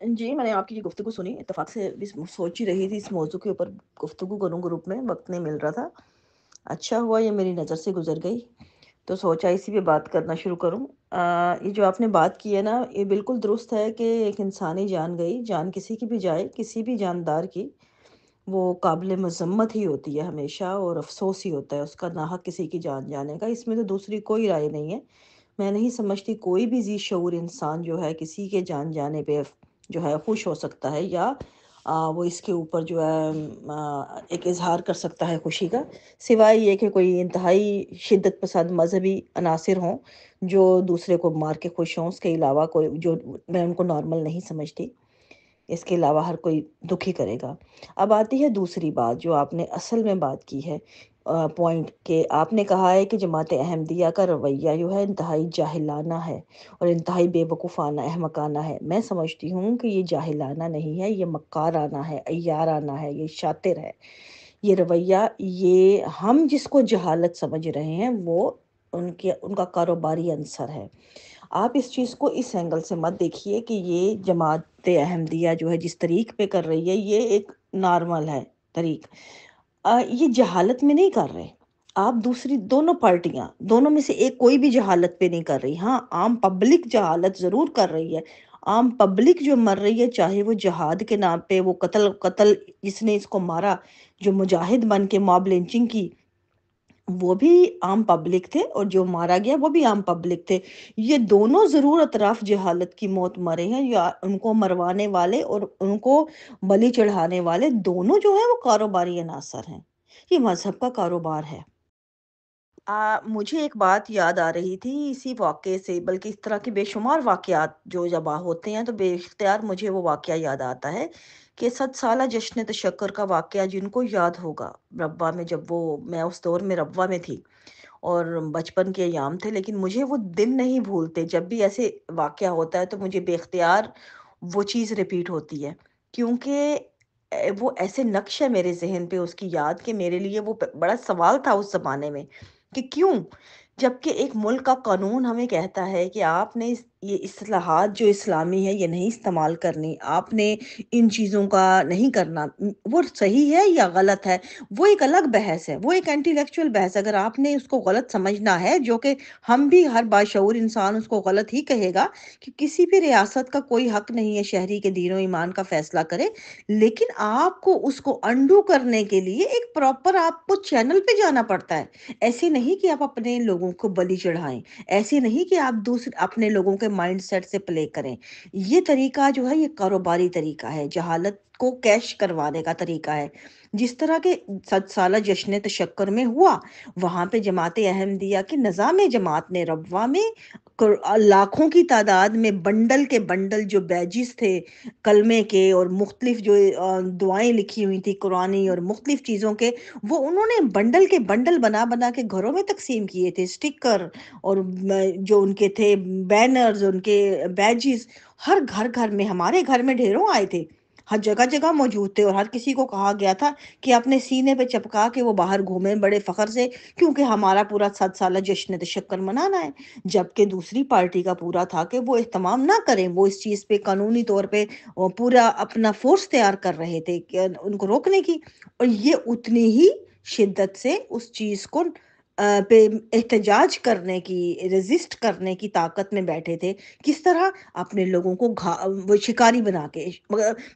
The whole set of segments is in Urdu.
جی، میں نے آپ کی یہ گفتگو سنی، اتفاق سے بھی سوچ ہی رہی تھی اس موضوع کے اوپر گفتگو کروں گروپ میں، وقت نہیں مل رہا تھا۔ اچھا ہوا یہ میری نظر سے گزر گئی، تو سوچا اسی پہ بات کرنا شروع کروں۔ یہ جو آپ نے بات کی ہے نا، یہ بالکل درست ہے کہ ایک انسانی جان گئی، جان کسی کی بھی جائے، کسی بھی جاندار کی، وہ قابل مذمت ہی ہوتی ہے ہمیشہ، اور افسوس ہی ہوتا ہے اس کا ناحق کسی کی جان جانے کا۔ اس میں تو دوسری کوئی رائے نہیں ہے۔ میں نہیں سمجھتی کوئی بھی ذی شعور انسان جو ہے کسی کے جان جانے پہ جو ہے خوش ہو سکتا ہے، یا وہ اس کے اوپر جو ہے ایک اظہار کر سکتا ہے خوشی کا، سوائے یہ کہ کوئی انتہائی شدت پسند مذہبی عناصر ہوں جو دوسرے کو مار کے خوش ہوں۔ اس کے علاوہ کوئی جو میں ان کو نارمل نہیں سمجھتی، اس کے علاوہ ہر کوئی دکھی کرے گا۔ اب آتی ہے دوسری بات جو آپ نے اصل میں بات کی ہے، پوائنٹ کہ آپ نے کہا ہے کہ جماعت احمدیہ کا رویہ جو ہے انتہائی جاہلانہ ہے اور انتہائی بے وقوفانہ احمقانہ ہے۔ میں سمجھتی ہوں کہ یہ جاہلانہ نہیں ہے، یہ مکارانہ ہے، عیارانہ ہے، یہ شاطر ہے۔ یہ رویہ، یہ ہم جس کو جہالت سمجھ رہے ہیں، وہ ان کا کاروباری عنصر ہے۔ آپ اس چیز کو اس اینگل سے مت دیکھیے کہ یہ جماعت احمدیہ جو ہے جس طریق پہ کر رہی ہے، یہ ایک نارمل ہے طریق۔ یہ جہالت میں نہیں کر رہے آپ، دوسری دونوں پارٹیاں، دونوں میں سے ایک کوئی بھی جہالت پہ نہیں کر رہی۔ ہاں، عام پبلک جہالت ضرور کر رہی ہے۔ عام پبلک جو مر رہی ہے، چاہے وہ جہاد کے نام پہ وہ قتل جس نے اس کو مارا، جو مجاہد بن کے موب لنچنگ کی، وہ بھی عام پبلک تھے، اور جو مارا گیا وہ بھی عام پبلک تھے۔ یہ دونوں ضرور اطراف جہالت کی موت مرے ہیں، یا ان کو مروانے والے اور ان کو بلی چڑھانے والے دونوں جو ہیں وہ کاروباری عناصر ہیں۔ یہ مذہب کا کاروبار ہے۔ مجھے ایک بات یاد آ رہی تھی اسی واقعے سے، بلکہ اس طرح کے بے شمار واقعات جو جب ہوتے ہیں تو بے اختیار مجھے وہ واقعہ یاد آتا ہے کہ 7 سالہ جشن تشکر کا واقعہ، جن کو یاد ہوگا ربوہ میں، جب میں اس دور میں ربوہ میں تھی اور بچپن کے ایام تھے، لیکن مجھے وہ دن نہیں بھولتے۔ جب بھی ایسے واقعہ ہوتا ہے تو مجھے بے اختیار وہ چیز ریپیٹ ہوتی ہے، کیونکہ وہ ایسے نقش ہے میرے ذہن پہ اس کی یاد، کہ میرے لیے وہ بڑا سوال تھا اس زمانے میں کہ کیوں، جبکہ ایک ملک کا قانون ہمیں کہتا ہے کہ آپ نے یہ اصطلاحات جو اسلامی ہے یہ نہیں استعمال کرنی، آپ نے ان چیزوں کا نہیں کرنا۔ وہ صحیح ہے یا غلط ہے وہ ایک الگ بحث ہے، وہ ایک انٹیلیکچوئل بحث ہے۔ اگر آپ نے اس کو غلط سمجھنا ہے، جو کہ ہم بھی، ہر باشعور انسان اس کو غلط ہی کہے گا، کہ کسی بھی ریاست کا کوئی حق نہیں ہے شہری کے دین و ایمان کا فیصلہ کرے، لیکن آپ کو اس کو انڈو کرنے کے لیے ایک پراپر آپ کو چینل پہ جانا پڑتا ہے۔ ایسے نہیں کہ آپ اپنے لوگوں کو بلی چڑھائیں، ایسے نہیں کہ آپ دوسرے اپنے لوگوں کے مائنڈ سیٹ سے پلے کریں۔ یہ طریقہ جو ہے یہ کاروباری طریقہ ہے، جہالت کو کیش کروانے کا طریقہ ہے۔ جس طرح کے 7 سالہ جشن تشکر میں ہوا، وہاں پہ جماعت احمدیہ کی نظام جماعت نے ربوہ میں لاکھوں کی تعداد میں بنڈل کے بنڈل جو بیجز تھے کلمے کے، اور مختلف جو دعائیں لکھی ہوئی تھی قرآنی اور مختلف چیزوں کے، وہ انہوں نے بنڈل کے بنڈل بنا بنا کے گھروں میں تقسیم کیے تھے، سٹیکر اور جو ان کے تھے بینرز، ان کے بیجز، ہر گھر گھر میں، ہمارے گھر میں ڈھیروں آئے تھے، ہر جگہ جگہ موجود تھے، اور ہر کسی کو کہا گیا تھا کہ اپنے سینے پہ چپکا کے وہ باہر گھومیں بڑے فخر سے، کیونکہ ہمارا پورا 7 سالہ جشن تشکر منانا ہے۔ جبکہ دوسری پارٹی کا پورا تھا کہ وہ اہتمام نہ کریں، وہ اس چیز پہ قانونی طور پہ وہ پورا اپنا فورس تیار کر رہے تھے کہ ان کو روکنے کی، اور یہ اتنی ہی شدت سے اس چیز کو پہ احتجاج کرنے کی، ریزسٹ کرنے کی طاقت میں بیٹھے تھے۔ کس طرح؟ اپنے لوگوں کو وہ شکاری بنا کے،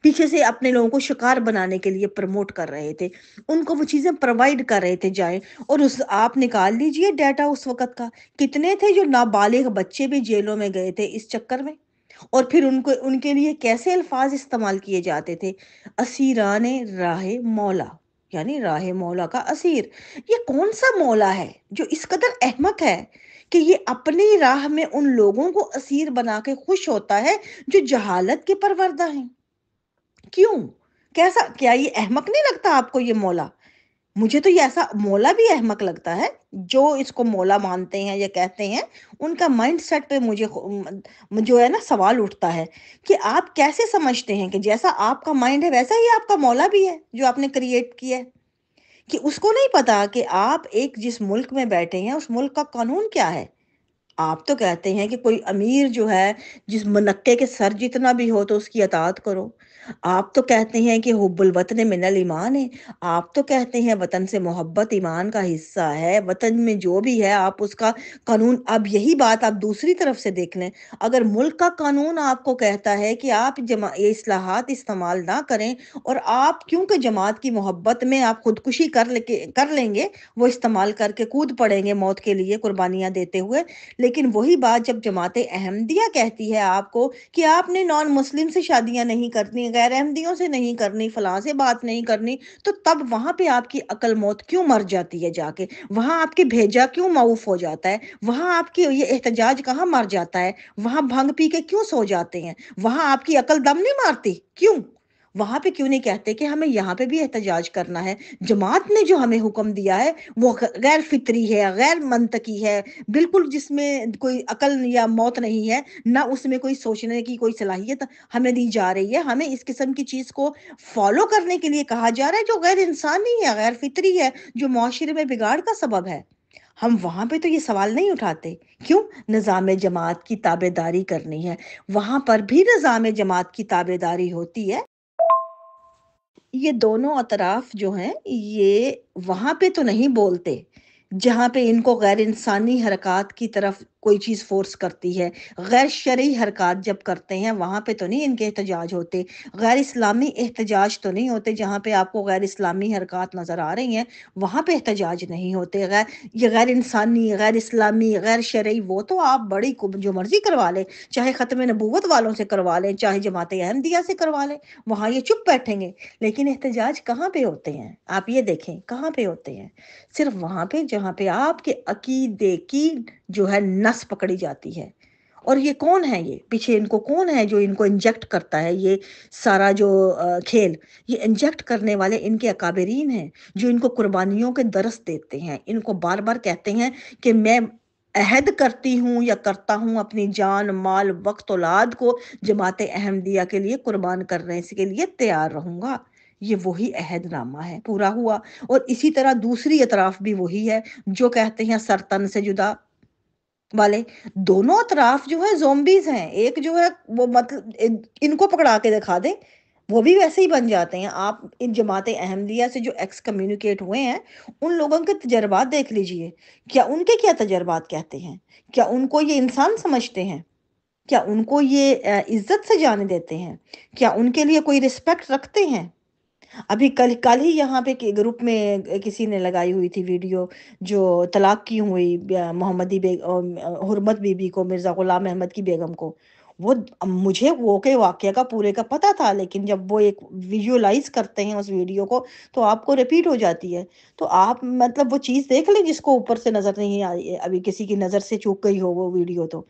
پیچھے سے اپنے لوگوں کو شکار بنانے کے لیے پروموٹ کر رہے تھے، ان کو وہ چیزیں پرووائڈ کر رہے تھے جائیں۔ اور آپ نکال لیجئے ڈیٹا اس وقت کا، کتنے تھے جو نابالغ بچے بھی جیلوں میں گئے تھے اس چکر میں، اور پھر ان کے لیے کیسے الفاظ استعمال کیے جاتے تھے، اسیران راہ مولا، یعنی راہ مولا کا اسیر۔ یہ کون سا مولا ہے جو اس قدر احمق ہے کہ یہ اپنی راہ میں ان لوگوں کو اسیر بنا کے خوش ہوتا ہے جو جہالت کے پروردہ ہیں؟ کیوں؟ کیسا؟ کیا یہ احمق نہیں لگتا آپ کو یہ مولا؟ مجھے تو یہ ایسا مولا بھی احمق لگتا ہے، جو اس کو مولا مانتے ہیں یا کہتے ہیں، ان کا مائنڈ سیٹ پہ مجھے جو ہے نا سوال اٹھتا ہے کہ آپ کیسے سمجھتے ہیں کہ جیسا آپ کا مائنڈ ہے ویسا ہی آپ کا مولا بھی ہے جو آپ نے کریٹ کیا ہے؟ کہ اس کو نہیں پتا کہ آپ ایک جس ملک میں بیٹھے ہیں اس ملک کا قانون کیا ہے، آپ تو کہتے ہیں کہ کوئی امیر جو ہے جس منقے کے سر جتنا بھی ہو تو اس کی اطاعت کرو۔ آپ تو کہتے ہیں کہ حب الوطن من الایمان ہے۔ آپ تو کہتے ہیں وطن سے محبت ایمان کا حصہ ہے، وطن میں جو بھی ہے آپ اس کا قانون۔ اب یہی بات آپ دوسری طرف سے دیکھ لیں، اگر ملک کا قانون آپ کو کہتا ہے کہ آپ یہ اصلاحات استعمال نہ کریں، اور آپ کیونکہ جماعت کی محبت میں آپ خودکشی کر لیں گے، وہ استعمال کر کے کود پڑیں گے موت کے لیے قربانیاں دیتے ہوئے، لیکن وہی بات جب جماعت احمدیہ کہتی ہے آپ کو کہ آپ نے نان مسلم سے شادیاں نہیں کرنی، غیر احمدیوں سے نہیں کرنی، فلاں سے بات نہیں کرنی، تو تب وہاں پہ آپ کی عقل موت کیوں مر جاتی ہے؟ جا کے وہاں آپ کے بھیجا کیوں معاف ہو جاتا ہے؟ وہاں آپ کی یہ احتجاج کہاں مر جاتا ہے؟ وہاں بھنگ پی کے کیوں سو جاتے ہیں؟ وہاں آپ کی عقل دم نہیں مارتی کیوں؟ وہاں پہ کیوں نہیں کہتے کہ ہمیں یہاں پہ بھی احتجاج کرنا ہے؟ جماعت نے جو ہمیں حکم دیا ہے وہ غیر فطری ہے، غیر منطقی ہے، بالکل جس میں کوئی عقل یا موت نہیں ہے، نہ اس میں کوئی سوچنے کی کوئی صلاحیت ہمیں دی جا رہی ہے۔ ہمیں اس قسم کی چیز کو فالو کرنے کے لیے کہا جا رہا ہے جو غیر انسانی ہے، غیر فطری ہے، جو معاشرے میں بگاڑ کا سبب ہے۔ ہم وہاں پہ تو یہ سوال نہیں اٹھاتے، کیوں؟ نظام جماعت کی تابع داری کرنی ہے، وہاں پر بھی نظام جماعت کی تابع داری ہوتی ہے۔ یہ دونوں اطراف جو ہیں یہ وہاں پہ تو نہیں بولتے جہاں پہ ان کو غیر انسانی حرکات کی طرف کوئی چیز فورس کرتی ہے، غیر شرعی حرکات جب کرتے ہیں وہاں پہ تو نہیں ان کے احتجاج ہوتے، غیر اسلامی احتجاج تو نہیں ہوتے، جہاں پہ آپ کو غیر اسلامی حرکات نظر آ رہی ہیں وہاں پہ احتجاج نہیں ہوتے۔ یہ غیر انسانی، غیر اسلامی، غیر شرعی وہ تو آپ بڑی جو مرضی کروا لیں، چاہے ختم نبوت والوں سے کروا لیں، چاہے جماعت احمدیہ سے کروا لیں، وہاں یہ چپ بیٹھیں گے۔ لیکن احتجاج کہاں پہ ہوتے ہیں؟ آپ یہ دیکھیں کہاں پہ ہوتے ہیں؟ صرف وہاں پہ جہاں پہ آپ کے عقیدے کی جو ہے نس پکڑی جاتی ہے۔ اور یہ کون ہے؟ یہ پیچھے ان کو کون ہے جو ان کو انجیکٹ کرتا ہے یہ سارا جو کھیل؟ یہ انجیکٹ کرنے والے ان کے اکابرین ہیں جو ان کو قربانیوں کے درس دیتے ہیں، ان کو بار بار کہتے ہیں کہ میں عہد کرتی ہوں یا کرتا ہوں اپنی جان، مال، وقت، اولاد کو جماعت احمدیہ کے لیے قربان کرنے کے لیے تیار رہوں گا۔ یہ وہی عہد نامہ ہے، پورا ہوا۔ اور اسی طرح دوسری اطراف بھی وہی ہے جو کہتے ہیں سر تن سے جدا والے۔ دونوں اطراف جو ہے زومبیز ہیں، ایک جو ہے وہ مطلب ان کو پکڑا کے دکھا دیں وہ بھی ویسے ہی بن جاتے ہیں۔ آپ ان جماعت احمدیہ سے جو ایکس کمیونیکیٹ ہوئے ہیں ان لوگوں کے تجربات دیکھ لیجئے، کیا ان کے کیا تجربات کہتے ہیں؟ کیا ان کو یہ انسان سمجھتے ہیں؟ کیا ان کو یہ عزت سے جانے دیتے ہیں؟ کیا ان کے لیے کوئی رسپیکٹ رکھتے ہیں؟ ابھی کل ہی یہاں پہ گروپ میں کسی نے لگائی ہوئی تھی ویڈیو جو طلاق کی ہوئی محمدی حرمت بی بی کو، مرزا غلام احمد کی بیگم کو۔ وہ مجھے وہ کے واقعہ کا پورے کا پتہ تھا، لیکن جب وہ ایک ویژولائز کرتے ہیں اس ویڈیو کو تو آپ کو ریپیٹ ہو جاتی ہے۔ تو آپ مطلب وہ چیز دیکھ لیں جس کو اوپر سے نظر نہیں آئی، ابھی کسی کی نظر سے چوک گئی ہو وہ ویڈیو تو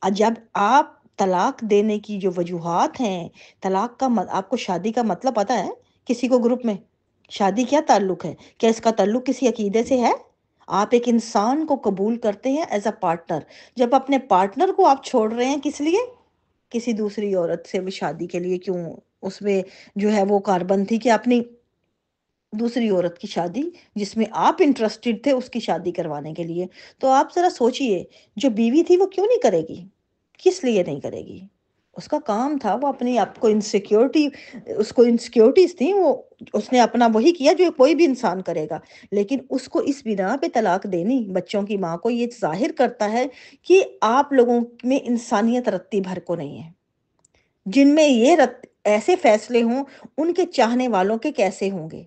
جب آپ طلاق دینے کی جو وجوہات ہیں، طلاق کا آپ کو شادی کا مطلب پتہ ہے؟ کسی کو گروپ میں شادی کیا تعلق ہے؟ کیا اس کا تعلق کسی عقیدے سے ہے؟ آپ ایک انسان کو قبول کرتے ہیں ایز اے پارٹنر، جب اپنے پارٹنر کو آپ چھوڑ رہے ہیں کس لیے؟ کسی دوسری عورت سے وہ شادی کے لیے کیوں؟ اس میں جو ہے وہ کاربن تھی کہ اپنی دوسری عورت کی شادی جس میں آپ انٹرسٹڈ تھے اس کی شادی کروانے کے لیے۔ تو آپ ذرا سوچئے جو بیوی تھی وہ کیوں نہیں کرے گی؟ کس لیے نہیں کرے گی؟ اس کا کام تھا، وہ اپنی آپ کو انسیکیورٹی، اس کو انسیکیورٹیز تھیں، وہ اس نے اپنا وہی کیا جو کوئی بھی انسان کرے گا، لیکن اس کو اس بنا پہ طلاق دینی بچوں کی ماں کو، یہ ظاہر کرتا ہے کہ آپ لوگوں میں انسانیت رتی بھر کو نہیں ہے۔ جن میں یہ ایسے فیصلے ہوں ان کے چاہنے والوں کے کیسے ہوں گے؟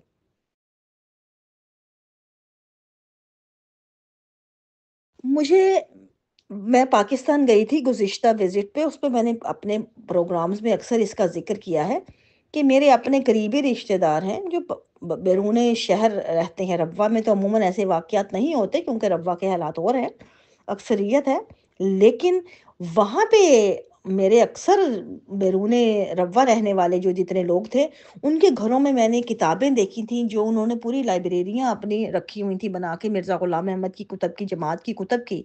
مجھے میں پاکستان گئی تھی گزشتہ وزٹ پہ، اس پہ میں نے اپنے پروگرامز میں اکثر اس کا ذکر کیا ہے کہ میرے اپنے قریبی رشتہ دار ہیں جو بیرون شہر رہتے ہیں۔ ربوہ میں تو عموماً ایسے واقعات نہیں ہوتے کیونکہ ربوہ کے حالات اور ہیں، اکثریت ہے، لیکن وہاں پہ میرے اکثر بیرون روا رہنے والے جو جتنے لوگ تھے، ان کے گھروں میں نے کتابیں دیکھی تھیں جو انہوں نے پوری لائبریریاں اپنی رکھی ہوئی تھی بنا کے، مرزا غلام احمد کی کتب کی، جماعت کی کتب کی۔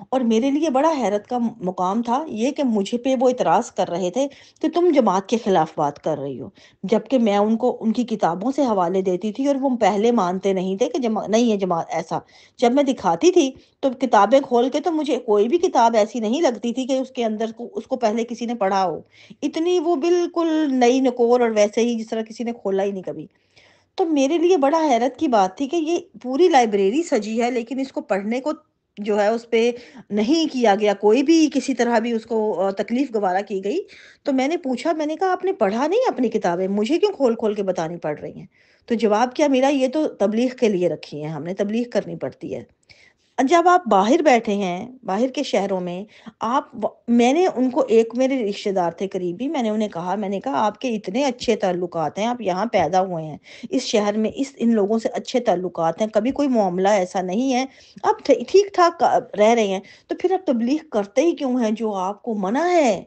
اور میرے لیے بڑا حیرت کا مقام تھا یہ کہ مجھے پہ وہ اعتراض کر رہے تھے کہ تم جماعت کے خلاف بات کر رہی ہو، جبکہ میں ان کو ان کی کتابوں سے حوالے دیتی تھی اور وہ پہلے مانتے نہیں تھے کہ نہیں ہے جماعت ایسا۔ جب میں دکھاتی تھی تو کتابیں کھول کے، تو مجھے کوئی بھی کتاب ایسی نہیں لگتی تھی کہ اس کے اندر اس کو پہلے کسی نے پڑھا ہو، اتنی وہ بالکل نئی نکور، اور ویسے ہی جس طرح کسی نے کھولا ہی نہیں کبھی۔ تو میرے لیے بڑا حیرت کی بات تھی کہ یہ پوری لائبریری سجی ہے لیکن اس کو پڑھنے کو جو ہے اس پہ نہیں کیا گیا، کوئی بھی کسی طرح بھی اس کو تکلیف گوارا کی گئی۔ تو میں نے پوچھا، میں نے کہا آپ نے پڑھا نہیں اپنی کتابیں، مجھے کیوں کھول کھول کے بتانی پڑ رہی ہیں؟ تو جواب کیا میرا، یہ تو تبلیغ کے لیے رکھی ہیں ہم نے، تبلیغ کرنی پڑتی ہے۔ جب آپ باہر بیٹھے ہیں، باہر کے شہروں میں، میں نے ان کو، ایک میرے رشتے دار تھے قریبی، میں نے کہا آپ کے اتنے اچھے تعلقات ہیں، آپ یہاں پیدا ہوئے ہیں اس شہر میں، ان لوگوں سے اچھے تعلقات ہیں، کبھی کوئی معاملہ ایسا نہیں ہے، آپ ٹھیک ٹھاک رہ رہے ہیں، تو پھر آپ تبلیغ کرتے ہی کیوں ہیں؟ جو آپ کو منع ہے،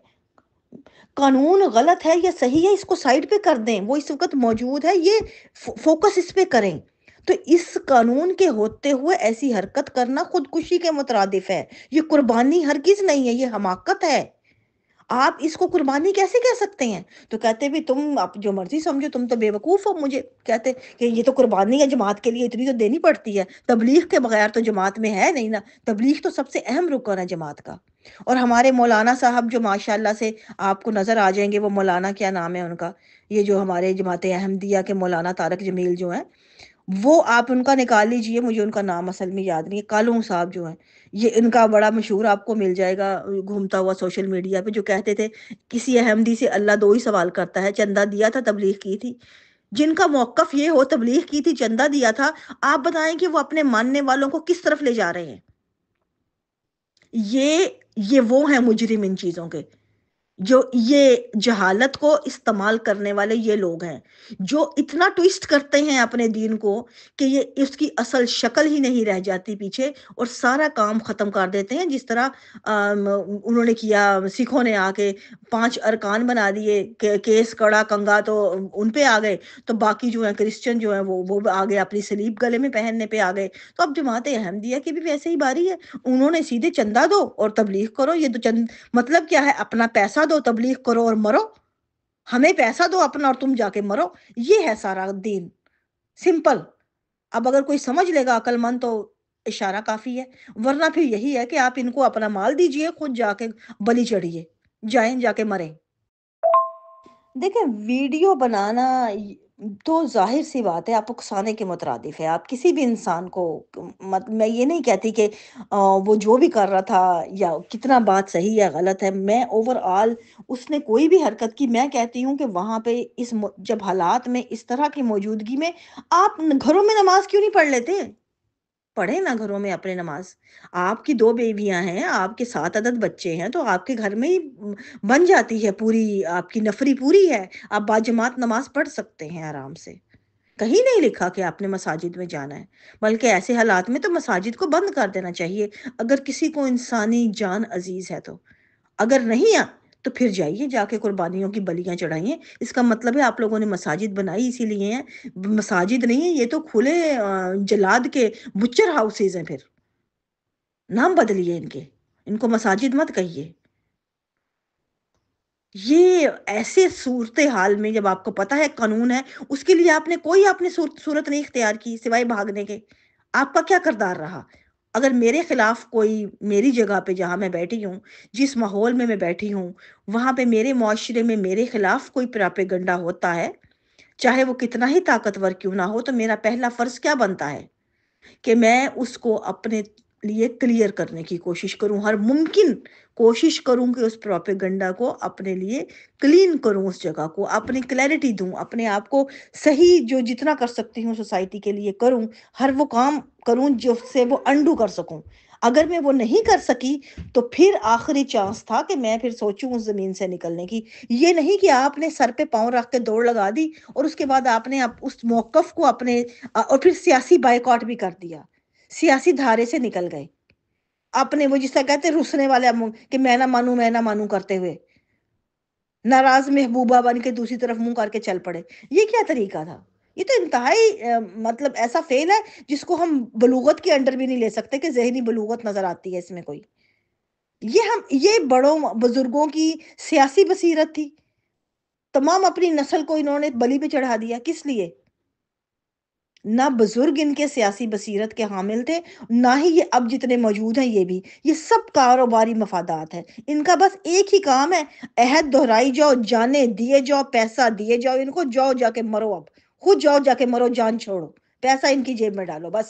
قانون غلط ہے یا صحیح ہے، اس کو سائڈ پہ کر دیں، وہ اس وقت موجود ہے، یہ فوکس اس پہ کریں۔ تو اس قانون کے ہوتے ہوئے ایسی حرکت کرنا خودکشی کے مترادف ہے، یہ قربانی ہرگز نہیں ہے، یہ حماقت ہے۔ آپ اس کو قربانی کیسے کہہ سکتے ہیں؟ تو کہتے بھی تم آپ جو مرضی سمجھو، تم تو بے وقوف ہو، مجھے کہتے کہ یہ تو قربانی ہے، جماعت کے لیے اتنی تو دینی پڑتی ہے، تبلیغ کے بغیر تو جماعت میں ہے نہیں نا، تبلیغ تو سب سے اہم رکن ہے جماعت کا۔ اور ہمارے مولانا صاحب جو ماشاءاللہ سے آپ کو نظر آ جائیں گے، وہ مولانا کیا نام ہے ان کا، یہ جو ہمارے جماعت احمدیہ کے مولانا طارق جمیل جو ہیں، وہ آپ ان کا نکال لیجئے، مجھے ان کا نام اصل میں یاد نہیں ہے، کالوں صاحب جو ہیں، یہ ان کا بڑا مشہور آپ کو مل جائے گا گھومتا ہوا سوشل میڈیا پہ، جو کہتے تھے کسی احمدی سے اللہ دو ہی سوال کرتا ہے، چندہ دیا تھا تبلیغ کی تھی۔ جن کا موقف یہ ہو تبلیغ کی تھی چندہ دیا تھا، آپ بتائیں کہ وہ اپنے ماننے والوں کو کس طرف لے جا رہے ہیں؟ یہ یہ وہ ہیں مجرم ان چیزوں کے، جو یہ جہالت کو استعمال کرنے والے یہ لوگ ہیں، جو اتنا ٹویسٹ کرتے ہیں اپنے دین کو کہ یہ اس کی اصل شکل ہی نہیں رہ جاتی پیچھے، اور سارا کام ختم کر دیتے ہیں، جس طرح انہوں نے کیا، سکھوں نے آ کے 5 ارکان بنا دیے، کیس کڑا کنگا تو ان پہ آ گئے، تو باقی جو ہیں کرسچن جو ہیں وہ آ گئے اپنی سلیب گلے میں پہننے پہ آ گئے۔ تو اب جماعت احمدیہ کی بھی ویسے ہی باری ہے، انہوں نے سیدھے چندہ دو اور تبلیغ کرو، یہ تو مطلب کیا ہے، اپنا پیسہ دو، تبلیغ کرو اور مرو، ہمیں پیسہ دو اپنا اور تم جا کے مرو، یہ ہے سارا دین، سمپل۔ اب اگر کوئی سمجھ لے گا عقل مند تو اشارہ کافی ہے، ورنہ پھر یہی ہے کہ آپ ان کو اپنا مال دیجئے، خود جا کے بلی چڑھیے، جائیں جا کے مریں۔ دیکھیں، ویڈیو بنانا تو ظاہر سی بات ہے، آپ اکسانے کے مترادف ہے، آپ کسی بھی انسان کو، میں یہ نہیں کہتی کہ وہ جو بھی کر رہا تھا یا کتنا بات صحیح یا غلط ہے، میں اوور آل اس نے کوئی بھی حرکت کی، میں کہتی ہوں کہ وہاں پہ جب حالات میں اس طرح کی موجودگی میں آپ گھروں میں نماز کیوں نہیں پڑھ لیتے؟ پڑھیں نا گھروں میں اپنے نماز، آپ کی 2 بیویاں ہیں، آپ کے 7 عدد بچے ہیں، تو آپ کے گھر میں ہی بن جاتی ہے پوری، آپ کی نفری پوری ہے، آپ باجماعت نماز پڑھ سکتے ہیں آرام سے۔ کہیں نہیں لکھا کہ آپ نے مساجد میں جانا ہے، بلکہ ایسے حالات میں تو مساجد کو بند کر دینا چاہیے، اگر کسی کو انسانی جان عزیز ہے تو۔ اگر نہیں ہے تو پھر جائیے جا کے قربانیوں کی بلیاں چڑھائیے، اس کا مطلب ہے آپ لوگوں نے مساجد بنائی اسی لیے ہیں، مساجد نہیں ہے یہ تو کھلے جلاد کے بچر ہاؤسز ہیں، پھر نام بدلیے ان کو مساجد مت کہیے۔ یہ ایسے صورتحال میں جب آپ کو پتا ہے قانون ہے، اس کے لیے آپ نے صورت نہیں اختیار کی سوائے بھاگنے کے، آپ کا کیا کردار رہا؟ اگر میرے خلاف کوئی، میری جگہ پہ جہاں میں بیٹھی ہوں، جس ماحول میں بیٹھی ہوں، وہاں پہ میرے معاشرے میں میرے خلاف کوئی پراپیگنڈا ہوتا ہے، چاہے وہ کتنا ہی طاقتور کیوں نہ ہو، تو میرا پہلا فرض کیا بنتا ہے کہ میں اس کو اپنے لیے کلیئر کرنے کی کوشش کروں، ہر ممکن کوشش کروں کہ اس پروپیگنڈا کو اپنے لیے کلین کروں، اس جگہ کو اپنی کلیئرٹی دوں، اپنے آپ کو صحیح جو جتنا کر سکتی ہوں سوسائٹی کے لیے کروں، ہر وہ کام کروں جو سے وہ انڈو کر سکوں۔ اگر میں وہ نہیں کر سکی تو پھر آخری چانس تھا کہ میں پھر سوچوں اس زمین سے نکلنے کی، یہ نہیں کہ آپ نے سر پہ پاؤں رکھ کے دوڑ لگا دی اور اس کے بعد آپ نے اس موقف کو اپنے اور پھر سیاسی بائیکاٹ بھی کر دیا، سیاسی دھارے سے نکل گئے اپنے، وہ جس طرح کہتے ہیں رسنے والے کہ میں نہ مانوں کرتے ہوئے، ناراض محبوبہ بن کے دوسری طرف منہ کر کے چل پڑے. یہ کیا طریقہ تھا؟ یہ تو انتہائی مطلب ایسا فیل ہے جس کو ہم بلوغت کے انڈر بھی نہیں لے سکتے کہ ذہنی بلوغت نظر آتی ہے اس میں کوئی. یہ بڑوں بزرگوں کی سیاسی بصیرت تھی. تمام اپنی نسل کو انہوں نے بلی پہ چڑھا دیا. کس لیے؟ نہ بزرگ ان کے سیاسی بصیرت کے حامل تھے، نہ ہی یہ اب جتنے موجود ہیں یہ سب کاروباری مفادات ہیں. ان کا بس ایک ہی کام ہے، عہد دہرائی جاؤ، جانے دیے جاؤ، پیسہ دیے جاؤ ان کو، جاؤ جا کے مرو، اب خود جاؤ جا کے مرو، جان چھوڑو، پیسہ ان کی جیب میں ڈالو بس.